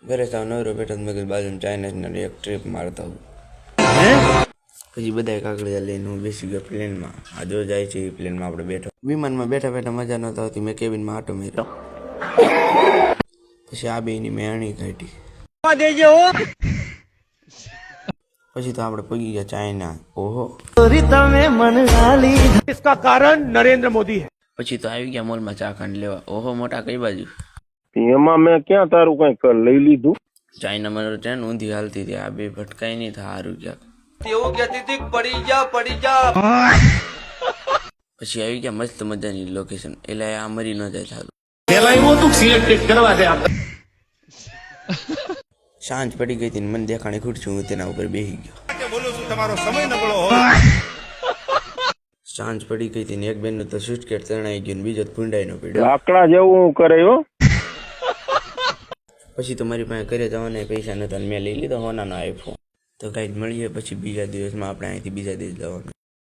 ઘરે સાવ નવરો બેઠો મેં કીધું બાજુ ચાઇના એક ટ્રીપ મારતા હું પછી બધા કાકડિયા લઈને હું બેસી ગયો પ્લેનમાં. આ જો જાય છે એ પ્લેનમાં આપણે બેઠો. વિમાનમાં બેઠા બેઠા મજા નહોતી આવતી. મેં કેબિનમાં આટો માર્યો. પછી આ બેની મેં અણી કાઢી. પછી તો આપણે પગી ગયા ચાઇના. ઓહો, इसका कारण नरेंद्र मोदी है. પછી તો આવી ગયા મોલમાં ચા ખાંડ લેવા. ઓહો મોટા, કઈ બાજુ? એમાં મેં ક્યાં તારું કઈ લઈ લીધું? ચાઇનામાં ટ્રેન ઊંધી હાલતી હતી. આ બે ભટકાઈ નહીં થાય સારું ક્યાંક. એવું કહેતી હતી પડી જા. પછી આવી ગયા મસ્ત મજાની લોકેશન. એટલે આ મરી ન જાય સારું. સાંજ પડી ગઈ હતી ને મને દેખાણી ખુરશી હું તેના ઉપર બેસી ગયો. સાંજ પડી ગઈ હતી ને એક બેન તો સુટકેટ તણાઈ ગયું ને બીજો ભૂંડાઈ નો પડ્યો. લાકડા જેવું કરે હો. પછી તો મારી પાસે ઘરે જવાના પૈસા નતા. મેં લઈ લીધો હોનાનો આઈફોન. તો કાંઈક મળીએ પછી બીજા દિવસમાં આપણે અહીંથી બીજા દિવસ જવાનું.